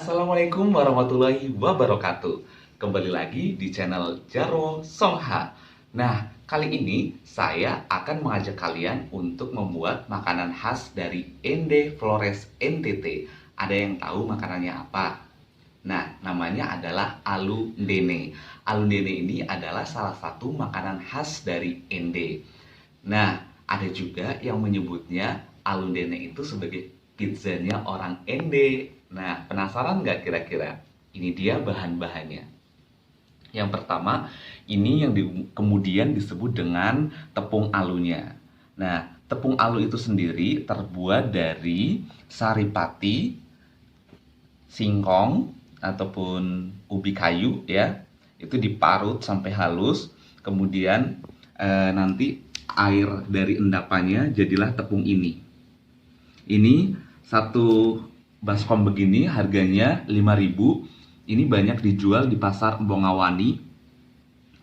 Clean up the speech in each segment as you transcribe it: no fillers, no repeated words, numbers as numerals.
Assalamualaikum warahmatullahi wabarakatuh. Kembali lagi di channel Jarwo Songha. Nah, kali ini saya akan mengajak kalian untuk membuat makanan khas dari Ende Flores NTT. Ada yang tahu makanannya apa? Nah, namanya adalah alu dene. Alu dene ini adalah salah satu makanan khas dari Ende. Nah, ada juga yang menyebutnya alu dene itu sebagai pizzanya orang Ende. Nah, penasaran nggak kira-kira? Ini dia bahan-bahannya. Yang pertama, ini yang kemudian disebut dengan tepung alunya. Nah, tepung alu itu sendiri terbuat dari saripati, singkong, ataupun ubi kayu ya. Itu diparut sampai halus, kemudian nanti air dari endapannya jadilah tepung ini. Ini satu baskom begini harganya 5.000. Ini banyak dijual di pasar Bongawani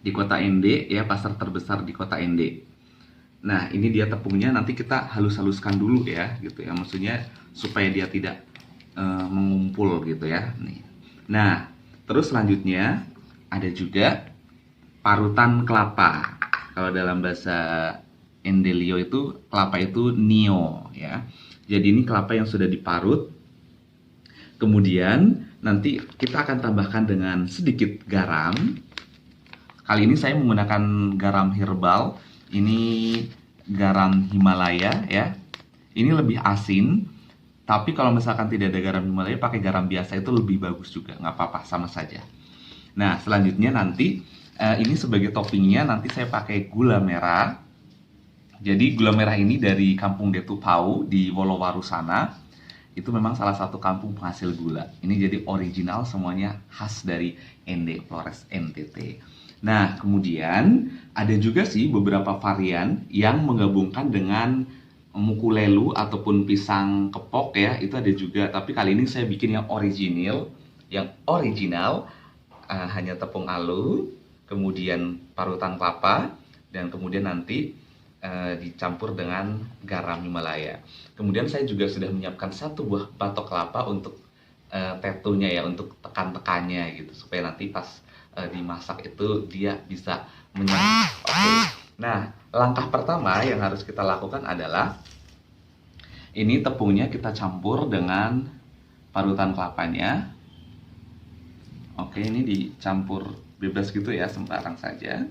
di kota Ende ya, pasar terbesar di kota Ende. Nah, ini dia tepungnya, nanti kita halus-haluskan dulu ya gitu ya. Maksudnya supaya dia tidak mengumpul gitu ya. Nih. Nah, terus selanjutnya ada juga parutan kelapa. Kalau dalam bahasa Endelio itu kelapa itu nio ya. Jadi ini kelapa yang sudah diparut. Kemudian nanti kita akan tambahkan dengan sedikit garam. Kali ini saya menggunakan garam herbal. Ini garam Himalaya ya. Ini lebih asin. Tapi kalau misalkan tidak ada garam Himalaya, pakai garam biasa itu lebih bagus juga. Nggak apa-apa, sama saja. Nah, selanjutnya nanti ini sebagai toppingnya nanti saya pakai gula merah. Jadi gula merah ini dari Kampung Detupau di Wolowaru sana. Itu memang salah satu kampung penghasil gula. Ini jadi original, semuanya khas dari Ende Flores NTT. Nah, kemudian ada juga sih beberapa varian yang menggabungkan dengan mukulelu ataupun pisang kepok ya, itu ada juga. Tapi kali ini saya bikin yang original. Yang original hanya tepung alu, kemudian parutan kelapa, dan kemudian nanti dicampur dengan garam Himalaya. Kemudian saya juga sudah menyiapkan satu buah batok kelapa untuk tetunya ya, untuk tekan-tekannya gitu, supaya nanti pas dimasak itu dia bisa menyatu. Oke. Nah, langkah pertama yang harus kita lakukan adalah ini tepungnya kita campur dengan parutan kelapanya. Oke, ini dicampur bebas gitu ya, sembarang saja.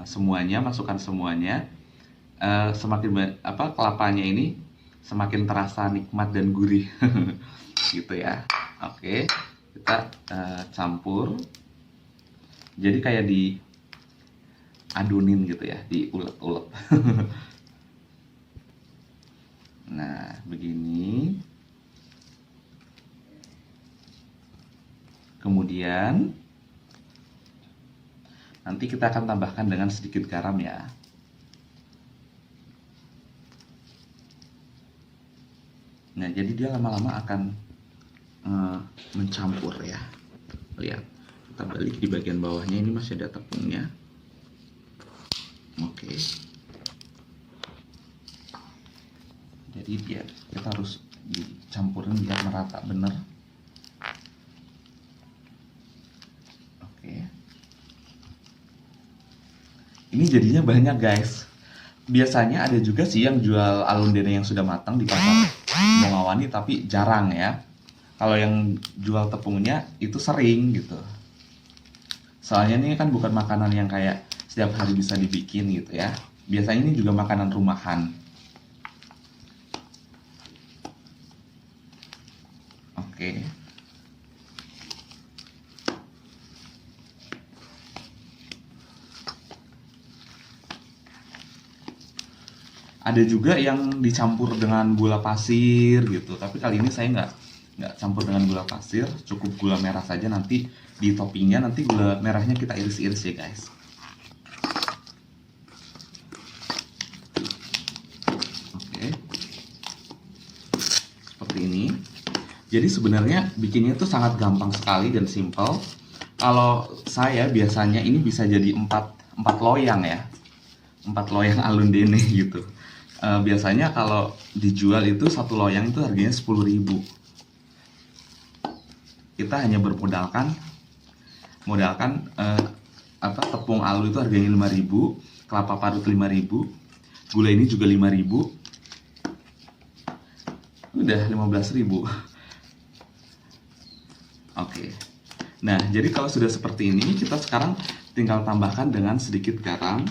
Semuanya, masukkan semuanya. Semakin kelapanya ini semakin terasa nikmat dan gurih gitu ya. Oke, kita campur. Jadi kayak diadunin gitu ya, diulek-ulek. Nah, begini. Kemudian nanti kita akan tambahkan dengan sedikit garam ya. Nah, jadi dia lama-lama akan mencampur ya. Lihat, kita balik di bagian bawahnya, ini masih ada tepungnya. Oke. Jadi kita harus dicampurin biar merata bener. Ini jadinya banyak guys. Biasanya ada juga sih yang jual alun dene yang sudah matang di pasar Bongawani, tapi jarang ya. Kalau yang jual tepungnya itu sering gitu. Soalnya ini kan bukan makanan yang kayak setiap hari bisa dibikin gitu ya. Biasanya ini juga makanan rumahan. Oke. Ada juga yang dicampur dengan gula pasir gitu, tapi kali ini saya nggak campur dengan gula pasir, cukup gula merah saja. Nanti di toppingnya nanti gula merahnya kita iris-iris ya guys. Oke, seperti ini. Jadi sebenarnya bikinnya itu sangat gampang sekali dan simple. Kalau saya biasanya ini bisa jadi 4 loyang ya, 4 loyang alun dene gitu. Biasanya kalau dijual itu satu loyang itu harganya 10.000. kita hanya modalkan tepung alu itu harganya 5.000, kelapa parut 5.000, gula ini juga 5.000, udah 15.000. Oke. Nah, jadi kalau sudah seperti ini, kita sekarang tinggal tambahkan dengan sedikit garam.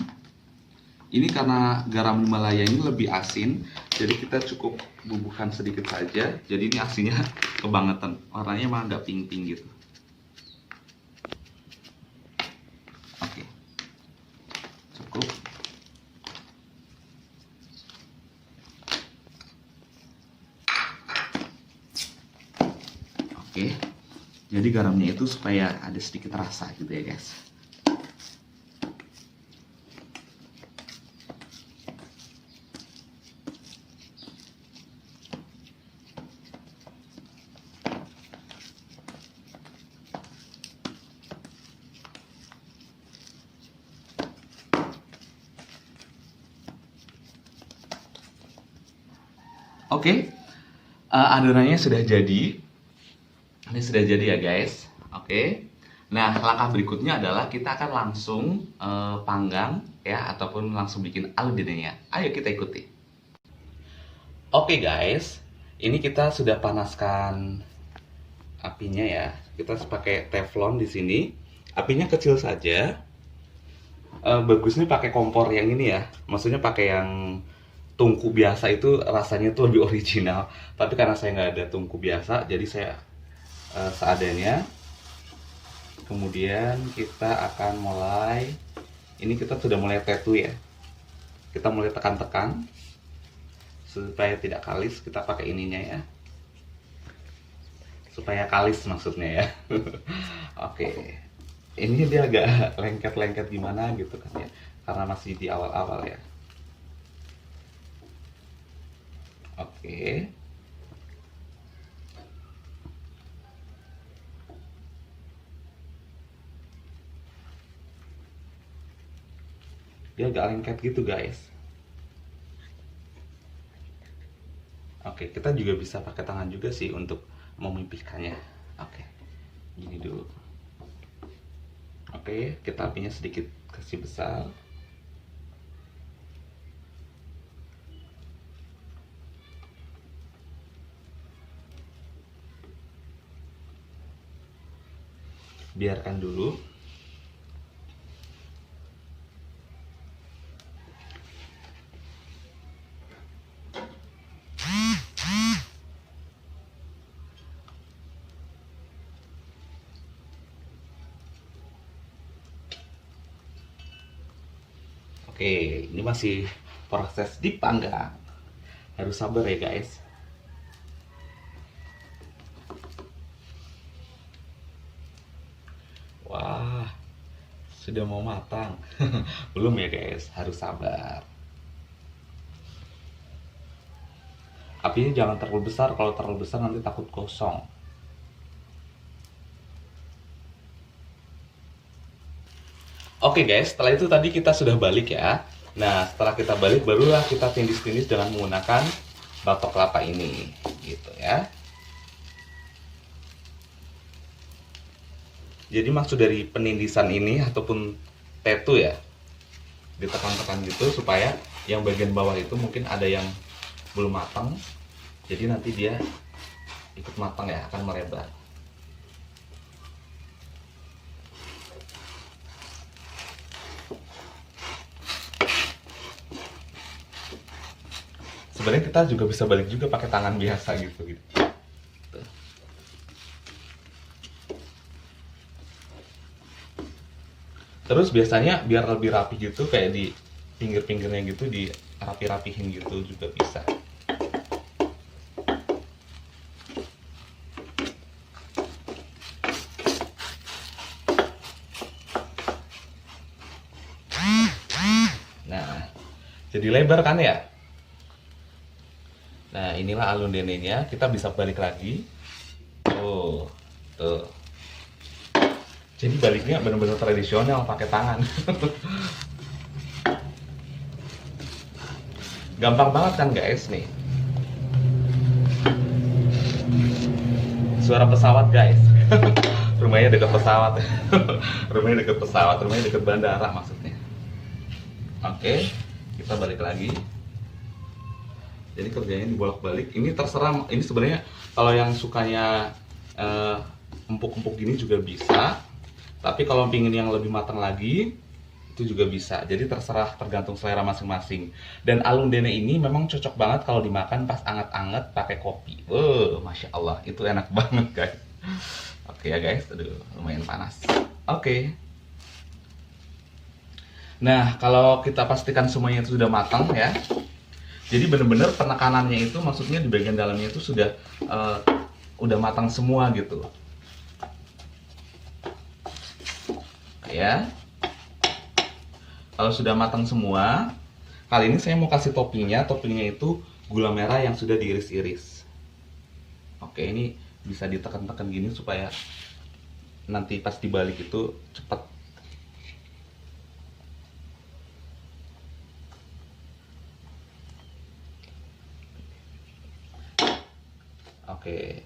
Ini karena garam Himalaya ini lebih asin, jadi kita cukup bubuhkan sedikit saja. Jadi ini asinnya kebangetan, warnanya malah nggak pink-pink gitu. Oke, cukup. Oke, jadi garamnya itu supaya ada sedikit rasa gitu ya guys. Oke, adonannya sudah jadi. Ini sudah jadi ya guys. Oke. Nah, langkah berikutnya adalah kita akan langsung panggang ya, ataupun langsung bikin aludinenya. Ayo kita ikuti. Oke guys, ini kita sudah panaskan apinya ya. Kita pakai teflon di sini. Apinya kecil saja. Bagusnya pakai kompor yang ini ya. Maksudnya pakai yang tungku biasa, itu rasanya tuh lebih original. Tapi karena saya nggak ada tungku biasa, jadi saya seadanya. Kemudian kita akan mulai, ini kita sudah mulai tetu ya, kita mulai tekan-tekan supaya tidak kalis. Kita pakai ininya ya, supaya kalis maksudnya ya. Oke, ini dia agak lengket-lengket gimana gitu kan ya, karena masih di awal-awal ya. Oke. Dia agak lengket gitu guys. Oke, kita juga bisa pakai tangan juga sih untuk memipihkannya. Oke, gini dulu. Oke, kita apinya sedikit kasih besar. Biarkan dulu. Oke, ini masih proses dipanggang. Harus sabar ya guys. Wah, sudah mau matang. Belum ya guys, harus sabar. Apinya jangan terlalu besar, kalau terlalu besar nanti takut kosong. Oke guys, setelah itu tadi kita sudah balik ya. Nah, setelah kita balik, barulah kita tindis-tindis dengan menggunakan batok kelapa ini, gitu ya. Jadi maksud dari penindisan ini ataupun tetu ya, ditekan-tekan gitu supaya yang bagian bawah itu mungkin ada yang belum matang, jadi nanti dia ikut matang ya, akan melebar. Sebenarnya kita juga bisa balik juga pakai tangan biasa gitu. Terus biasanya biar lebih rapi gitu, kayak di pinggir-pinggirnya gitu di rapi-rapihin gitu juga bisa. Nah, jadi lebar kan ya? Nah, inilah alun-denenya. Kita bisa balik lagi. Oh, tuh. Jadi baliknya benar-benar tradisional, pakai tangan. Gampang banget kan guys nih. Suara pesawat guys. Rumahnya dekat pesawat. Rumahnya dekat pesawat, rumahnya dekat bandara maksudnya. Oke, kita balik lagi. Jadi kerjanya dibolak-balik. Ini terserah. Ini sebenarnya kalau yang sukanya empuk-empuk gini juga bisa. Tapi kalau pingin yang lebih matang lagi, itu juga bisa. Jadi terserah, tergantung selera masing-masing. Dan alun dene ini memang cocok banget kalau dimakan pas anget-anget pakai kopi. Masya Allah, itu enak banget guys. Oke ya guys, aduh lumayan panas. Oke. Nah, kalau kita pastikan semuanya itu sudah matang ya. Jadi benar-benar penekanannya itu maksudnya di bagian dalamnya itu sudah udah matang semua gitu. Ya. Kalau sudah matang semua, kali ini saya mau kasih toppingnya. Toppingnya itu gula merah yang sudah diiris-iris. Oke, ini bisa ditekan-tekan gini supaya nanti pas dibalik itu cepat. Oke.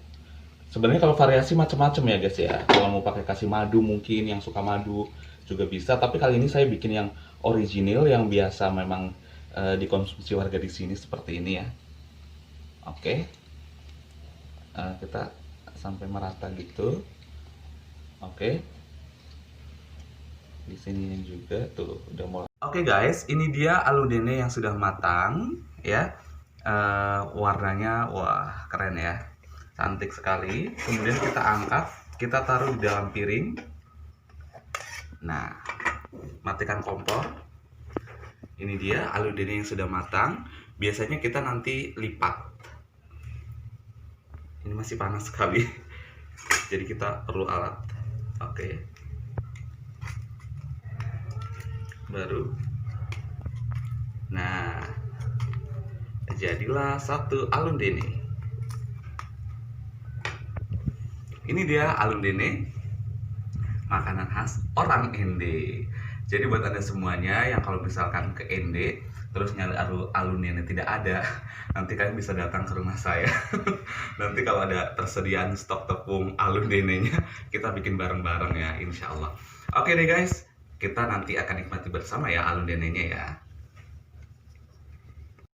Sebenarnya kalau variasi macam-macam ya guys ya. Kalau mau pakai kasih madu mungkin yang suka madu juga bisa, tapi kali ini saya bikin yang original yang biasa memang dikonsumsi warga di sini seperti ini ya. Oke. Kita sampai merata gitu. Oke. Di sini juga tuh udah mulai. Oke guys, ini dia alun dene yang sudah matang ya. Warnanya wah keren ya. Cantik sekali. Kemudian kita angkat, kita taruh di dalam piring. Nah, matikan kompor. Ini dia alun dene yang sudah matang. Biasanya kita nanti lipat. Ini masih panas sekali. Jadi kita perlu alat. Oke. Baru. Nah, jadilah satu alun dene. Ini dia alun dene, makanan khas orang Ende. Jadi buat Anda semuanya yang kalau misalkan ke Ende terus nyari alun dene tidak ada, nanti kalian bisa datang ke rumah saya. Nanti kalau ada tersediaan stok tepung alun denenya, kita bikin bareng-bareng ya, insya Allah. Oke deh guys, kita nanti akan nikmati bersama ya alun denenya ya.